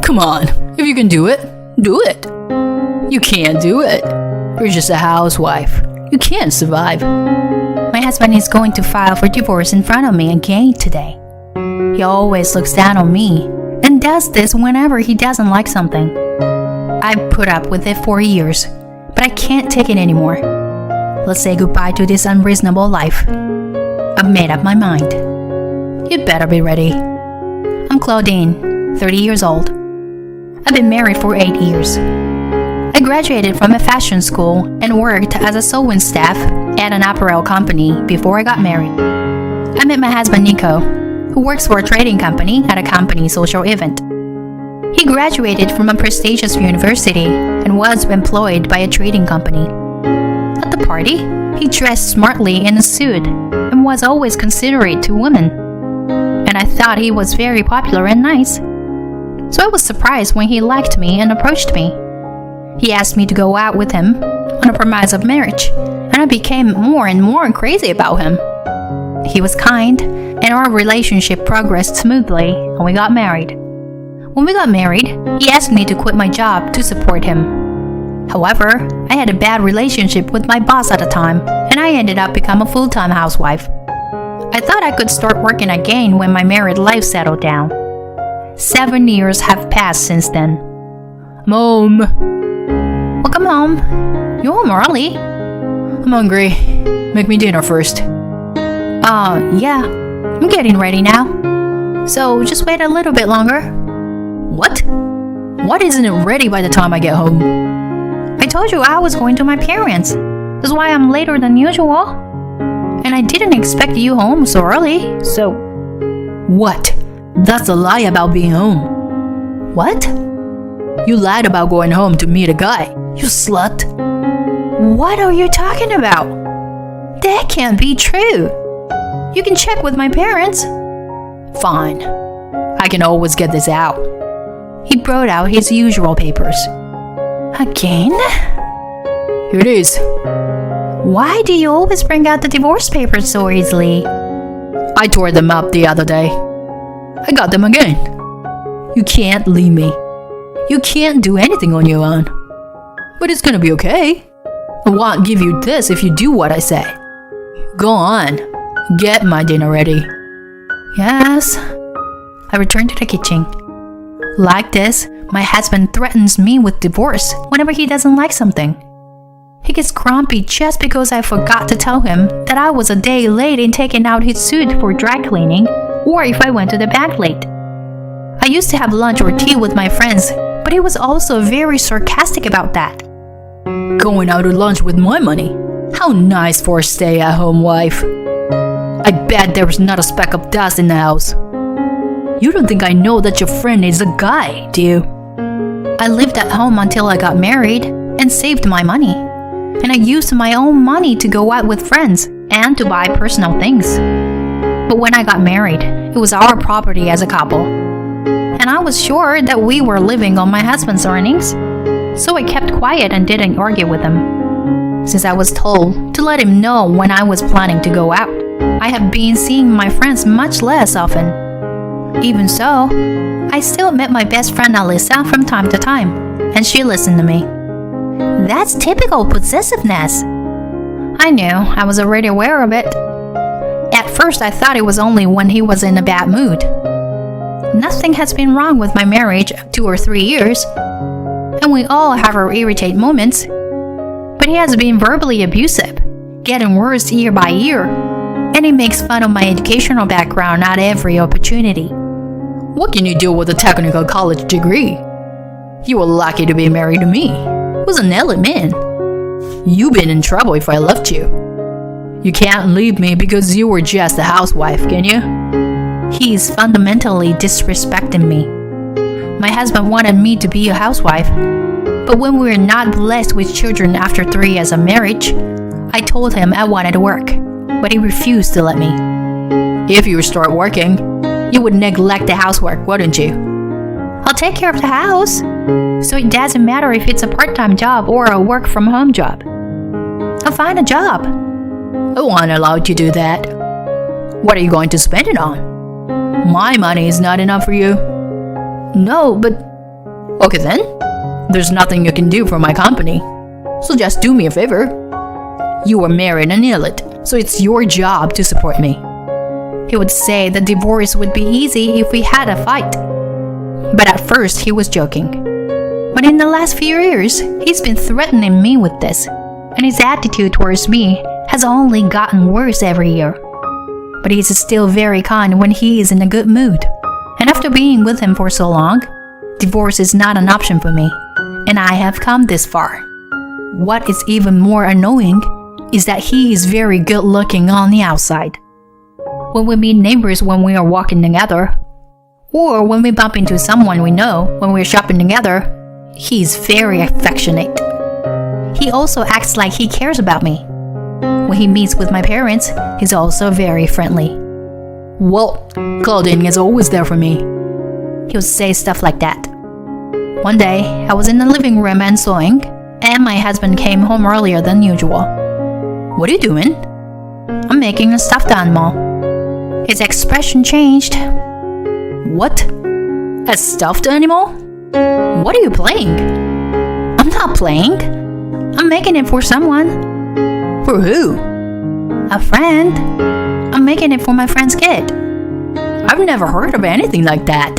Come on, if you can do it, do it. You can't do it. You're just a housewife. You can't survive. My husband is going to file for divorce in front of me again today. He always looks down on me and does this whenever he doesn't like something. I've put up with it for years, but I can't take it anymore. Let's say goodbye to this unreasonable life. I've made up my mind. You'd better be ready. I'm Claudine, 30 years old. I've been married for 8 years. I graduated from a fashion school and worked as a sewing staff at an apparel company before I got married. I met my husband Nico, who works for a trading company at a company social event. He graduated from a prestigious university and was employed by a trading company. At the party, he dressed smartly in a suit and was always considerate to women. And I thought he was very popular and nice. So I was surprised when he liked me and approached me. He asked me to go out with him on a promise of marriage, and I became more and more crazy about him. He was kind, and our relationship progressed smoothly, and we got married. When we got married, he asked me to quit my job to support him. However, I had a bad relationship with my boss at the time, and I ended up becoming a full-time housewife. I thought I could start working again when my married life settled down. 7 years have passed since then. Mom! Welcome home. You're home early. I'm hungry. Make me dinner first. Yeah. I'm getting ready now. So just wait a little bit longer. What? What isn't it ready by the time I get home? I told you I was going to my parents. That's why I'm later than usual. And I didn't expect you home so early, so... What? That's a lie about being home. What? You lied about going home to meet a guy. You slut. What are you talking about? That can't be true. You can check with my parents. Fine. I can always get this out. He brought out his usual papers. Again? Here it is. Why do you always bring out the divorce papers so easily? I tore them up the other day. I got them again. You can't leave me. You can't do anything on your own. But it's gonna be okay. I won't give you this if you do what I say. Go on. Get my dinner ready. Yes. I returned to the kitchen. Like this, my husband threatens me with divorce whenever he doesn't like something. He gets grumpy just because I forgot to tell him that I was a day late in taking out his suit for dry cleaning, or if I went to the bank late. I used to have lunch or tea with my friends, but he was also very sarcastic about that. Going out to lunch with my money? How nice for a stay-at-home wife. I bet there was not a speck of dust in the house. You don't think I know that your friend is a guy, do you? I lived at home until I got married and saved my money. And I used my own money to go out with friends and to buy personal things. But when I got married, it was our property as a couple. And I was sure that we were living on my husband's earnings. So I kept quiet and didn't argue with him. Since I was told to let him know when I was planning to go out, I have been seeing my friends much less often. Even so, I still met my best friend Alyssa from time to time, and she listened to me. That's typical possessiveness. I knew, I was already aware of it. At first I thought it was only when he was in a bad mood. Nothing has been wrong with my marriage 2 or 3 years, and we all have our irritating moments. But he has been verbally abusive, getting worse year by year, and he makes fun of my educational background at every opportunity. What can you do with a technical college degree? You were lucky to be married to me. I was an element. You've been in trouble if I left you. You can't leave me because you were just a housewife, can you? He's fundamentally disrespecting me. My husband wanted me to be a housewife, but when we were not blessed with children after 3 years of marriage, I told him I wanted to work, but he refused to let me. If you start working, you would neglect the housework, wouldn't you? I'll take care of the house, so it doesn't matter if it's a part-time job or a work-from-home job. I'll find a job. I won't allow you to do that. What are you going to spend it on? My money is not enough for you. No, but Okay then. There's nothing you can do for my company. So just do me a favor. You are married and ill it, so it's your job to support me. He would say the divorce would be easy if we had a fight. But at first he was joking. But in the last few years, he's been threatening me with this, and his attitude towards me has only gotten worse every year. But he's still very kind when he is in a good mood. And after being with him for so long, divorce is not an option for me, and I have come this far. What is even more annoying is that he is very good looking on the outside. When we meet neighbors when we are walking together, or when we bump into someone we know when we're shopping together, he's very affectionate. He also acts like he cares about me. When he meets with my parents, he's also very friendly. Well, Claudine is always there for me. He'll say stuff like that. One day, I was in the living room and sewing, and my husband came home earlier than usual. What are you doing? I'm making a stuffed animal. His expression changed. What? A stuffed animal? What are you playing? I'm not playing. I'm making it for someone. For who? A friend. I'm making it for my friend's kid. I've never heard of anything like that.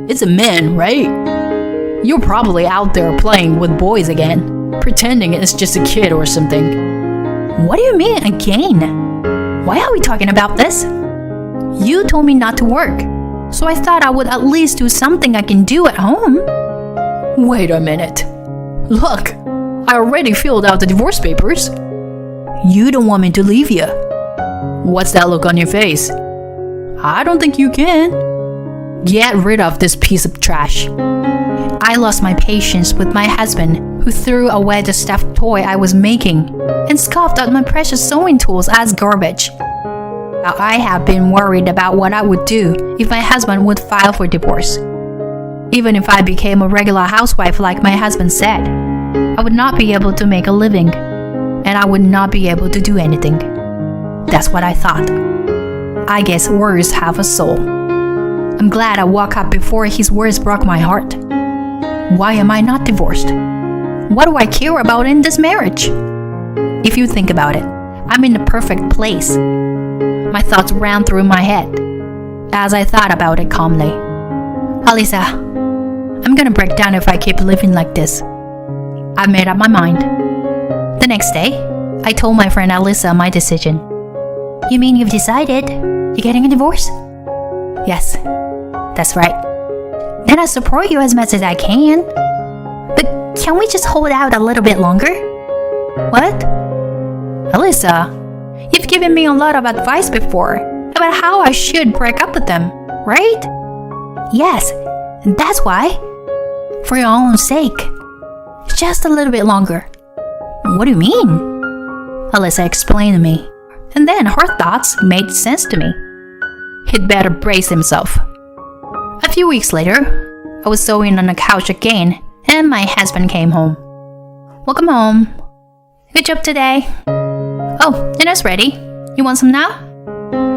It's a man, right? You're probably out there playing with boys again, pretending it's just a kid or something. What do you mean, again? Why are we talking about this? You told me not to work, so I thought I would at least do something I can do at home. Wait a minute. Look, I already filled out the divorce papers. You don't want me to leave you. What's that look on your face? I don't think you can. Get rid of this piece of trash. I lost my patience with my husband, who threw away the stuffed toy I was making and scoffed at my precious sewing tools as garbage. Now, I have been worried about what I would do if my husband would file for divorce. Even if I became a regular housewife like my husband said, I would not be able to make a living, and I would not be able to do anything. That's what I thought. I guess words have a soul. I'm glad I woke up before his words broke my heart. Why am I not divorced? What do I care about in this marriage? If you think about it, I'm in the perfect place. My thoughts ran through my head as I thought about it calmly. Alisa, I'm gonna break down if I keep living like this. I've made up my mind. The next day, I told my friend Alisa my decision. You mean you've decided? You're getting a divorce? Yes, that's right. Then I support you as much as I can. But can we just hold out a little bit longer? What? Alisa, you've given me a lot of advice before about how I should break up with them, right? Yes, that's why. For your own sake. Just a little bit longer. What do you mean? Alisa explained to me, and then her thoughts made sense to me. He'd better brace himself. A few weeks later, I was sewing on the couch again, and my husband came home. Welcome home. Good job today. Oh, dinner's ready. You want some now?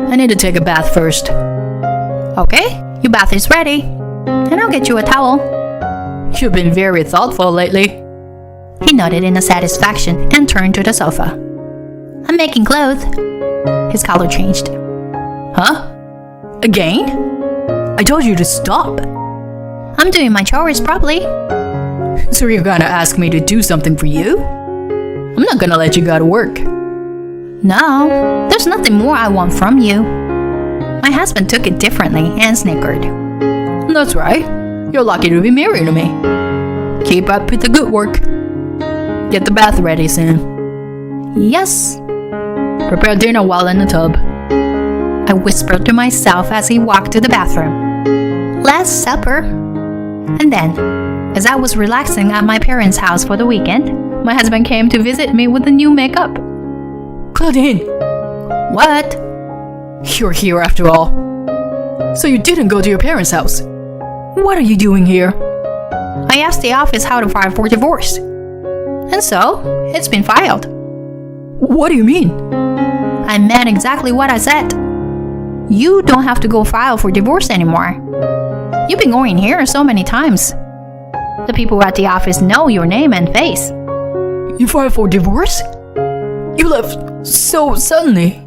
I need to take a bath first. Okay, your bath is ready. And I'll get you a towel. You've been very thoughtful lately. He nodded in satisfaction and turned to the sofa. I'm making clothes. His color changed. Huh? Again? I told you to stop. I'm doing my chores properly. So you're gonna ask me to do something for you? I'm not gonna let you go to work. No, there's nothing more I want from you. My husband took it differently and snickered. That's right. You're lucky to be married to me. Keep up with the good work. Get the bath ready soon. Yes. Prepare dinner while in the tub. I whispered to myself as he walked to the bathroom. Last supper. And then, as I was relaxing at my parents' house for the weekend, my husband came to visit me with the new makeup. Claudine! What? You're here after all. So you didn't go to your parents' house. What are you doing here? I asked the office how to file for divorce. And so, it's been filed. What do you mean? I meant exactly what I said. You don't have to go file for divorce anymore. You've been going here so many times. The people at the office know your name and face. You filed for divorce? You left so suddenly.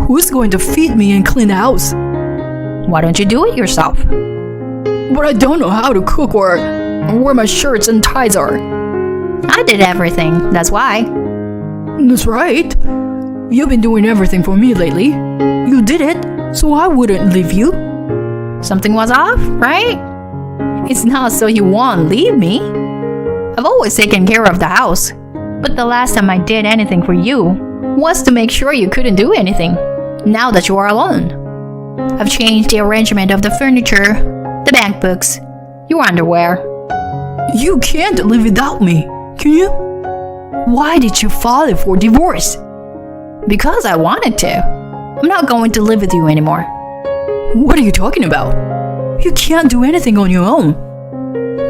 Who's going to feed me and clean the house? Why don't you do it yourself? But I don't know how to cook or where my shirts and ties are. I did everything, that's why. That's right. You've been doing everything for me lately. You did it, so I wouldn't leave you. Something was off, right? It's not so you won't leave me. I've always taken care of the house. But the last time I did anything for you was to make sure you couldn't do anything, now that you are alone. I've changed the arrangement of the furniture, the bank books, your underwear. You can't live without me, can you? Why did you file for divorce? Because I wanted to. I'm not going to live with you anymore. What are you talking about? You can't do anything on your own.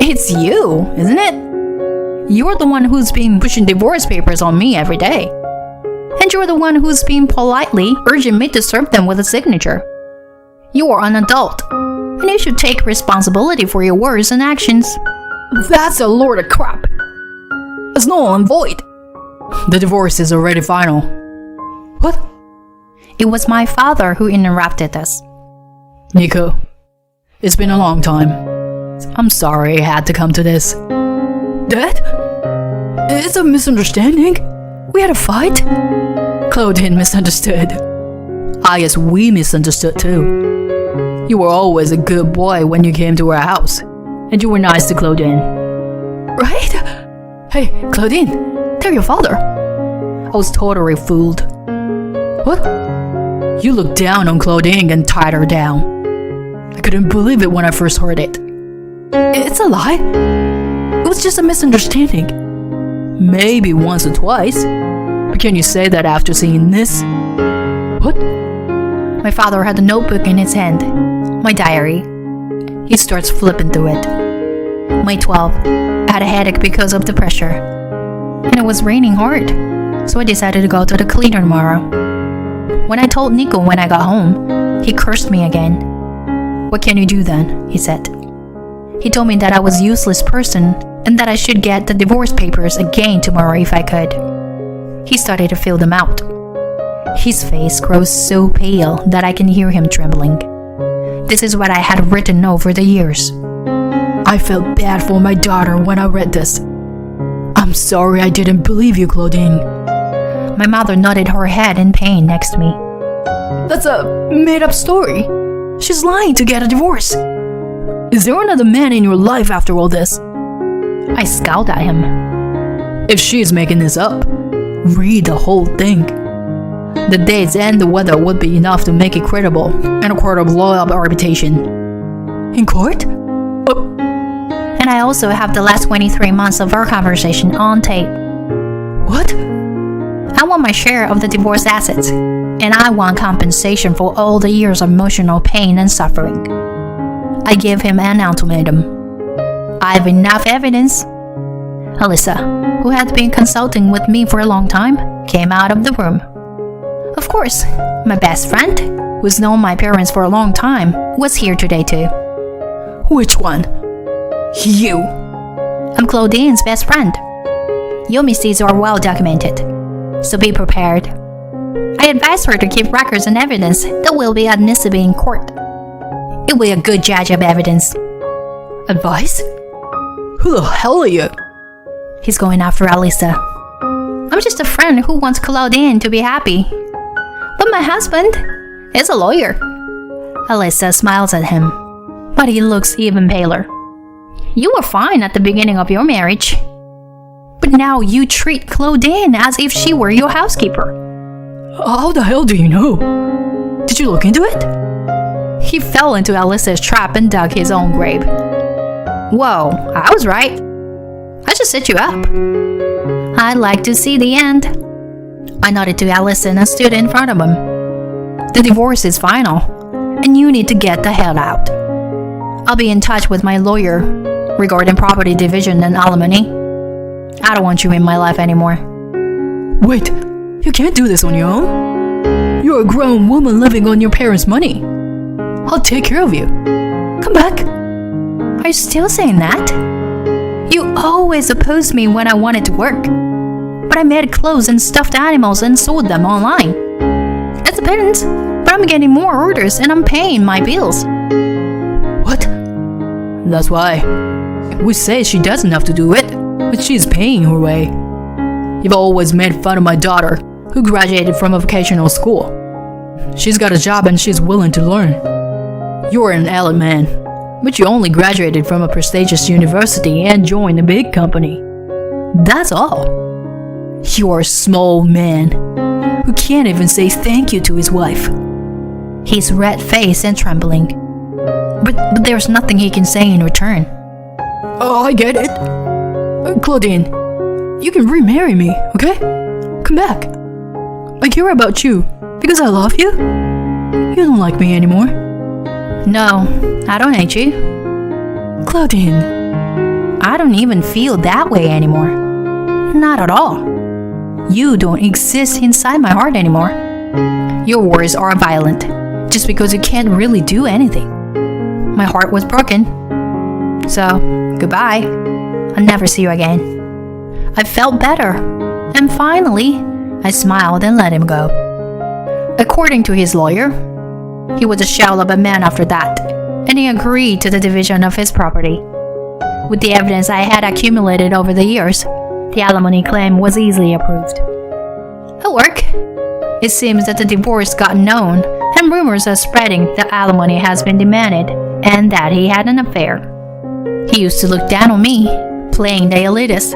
It's you, isn't it? You're the one who's been pushing divorce papers on me every day. And you're the one who's been politely urging me to serve them with a signature. You are an adult, and you should take responsibility for your words and actions. That's a load of crap. It's null and void. The divorce is already final. What? It was my father who interrupted us. Nico, it's been a long time. I'm sorry it had to come to this. Dad? It's a misunderstanding. We had a fight. Claudine misunderstood. I guess we misunderstood too. You were always a good boy when you came to our house, and you were nice to Claudine. Right? Hey, Claudine, tell your father. I was totally fooled. What? You looked down on Claudine and tied her down. I couldn't believe it when I first heard it. It's a lie. It was just a misunderstanding. Maybe once or twice. But can you say that after seeing this? What? My father had a notebook in his hand, my diary. He starts flipping through it. May 12th, I had a headache because of the pressure. And it was raining hard, so I decided to go to the cleaner tomorrow. When I told Nico when I got home, he cursed me again. What can you do then? He said. He told me that I was a useless person and that I should get the divorce papers again tomorrow if I could. He started to fill them out. His face grows so pale that I can hear him trembling. This is what I had written over the years. I felt bad for my daughter when I read this. I'm sorry I didn't believe you, Claudine. My mother nodded her head in pain next to me. That's a made-up story. She's lying to get a divorce. Is there another man in your life after all this? I scowled at him. If she's making this up, read the whole thing. The dates and the weather would be enough to make it credible and a court of law of arbitration. In court? And I also have the last 23 months of our conversation on tape. What? I want my share of the divorce assets, and I want compensation for all the years of emotional pain and suffering. I gave him an ultimatum. I have enough evidence. Alyssa, who had been consulting with me for a long time, came out of the room. Of course, my best friend, who's known my parents for a long time, was here today too. Which one? You. I'm Claudine's best friend. Your misdeeds are well documented, so be prepared. I advise her to keep records and evidence that will be admissible in court. It will be a good judge of evidence. Advice? Who the hell are you? He's going after Alyssa. I'm just a friend who wants Claudine to be happy. But my husband is a lawyer. Alyssa smiles at him, but he looks even paler. You were fine at the beginning of your marriage. But now you treat Claudine as if she were your housekeeper. How the hell do you know? Did you look into it? He fell into Alyssa's trap and dug his own grave. Whoa, I was right. I just set you up. I'd like to see the end. I nodded to Allison and stood in front of him. The divorce is final, and you need to get the hell out. I'll be in touch with my lawyer regarding property division and alimony. I don't want you in my life anymore. Wait, you can't do this on your own. You're a grown woman living on your parents' money. I'll take care of you. Come back. Are you still saying that? You always opposed me when I wanted to work. But I made clothes and stuffed animals and sold them online. It's a pittance, but I'm getting more orders and I'm paying my bills. What? That's why. We say she doesn't have to do it, but she's paying her way. You've always made fun of my daughter, who graduated from a vocational school. She's got a job and she's willing to learn. You're an elite man, but you only graduated from a prestigious university and joined a big company. That's all. You're a small man who can't even say thank you to his wife. He's red-faced and trembling. But there's nothing he can say in return. Oh, I get it. Claudine, you can remarry me, okay? Come back. I care about you because I love you. You don't like me anymore. No, I don't hate you. Claudine, I don't even feel that way anymore. Not at all. You don't exist inside my heart anymore. Your words are violent, just because you can't really do anything. My heart was broken. So, goodbye. I'll never see you again. I felt better, and finally, I smiled and let him go. According to his lawyer, he was a shell of a man after that, and he agreed to the division of his property. With the evidence I had accumulated over the years, the alimony claim was easily approved. At work, it seems that the divorce got known, and rumors are spreading that alimony has been demanded and that he had an affair. He used to look down on me, playing the elitist.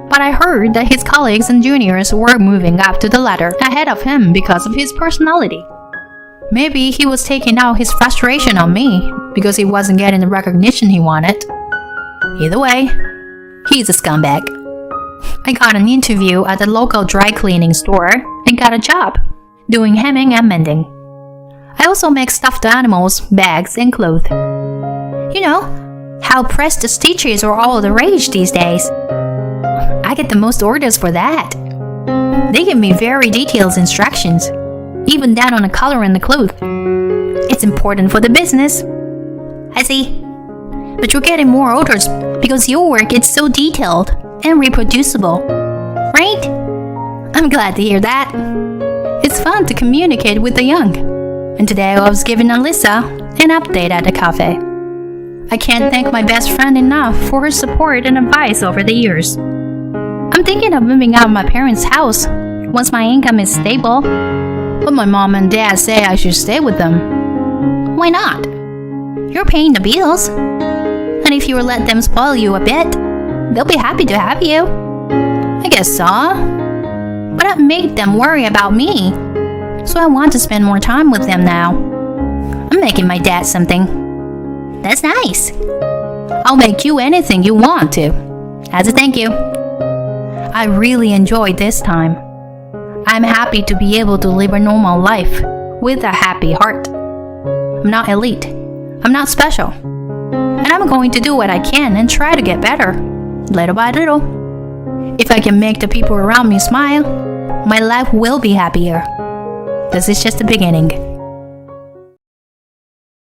But I heard that his colleagues and juniors were moving up to the ladder ahead of him because of his personality. Maybe he was taking out his frustration on me because he wasn't getting the recognition he wanted. Either way, he's a scumbag. I got an interview at the local dry cleaning store and got a job doing hemming and mending. I also make stuffed animals, bags, and clothes. You know, how pressed stitches are all the rage these days. I get the most orders for that. They give me very detailed instructions, even down on the color in the clothes. It's important for the business. I see. But you're getting more orders because your work is so detailed and reproducible, right? I'm glad to hear that. It's fun to communicate with the young. And today I was giving Alyssa an update at the cafe. I can't thank my best friend enough for her support and advice over the years. I'm thinking of moving out of my parents' house once my income is stable. But my mom and dad say I should stay with them. Why not? You're paying the bills. And if you let them spoil you a bit, they'll be happy to have you. I guess so. But I've made them worry about me. So I want to spend more time with them now. I'm making my dad something. That's nice. I'll make you anything you want to, as a thank you. I really enjoyed this time. I'm happy to be able to live a normal life with a happy heart. I'm not elite. I'm not special. And I'm going to do what I can and try to get better, little by little. If I can make the people around me smile, my life will be happier. This is just the beginning.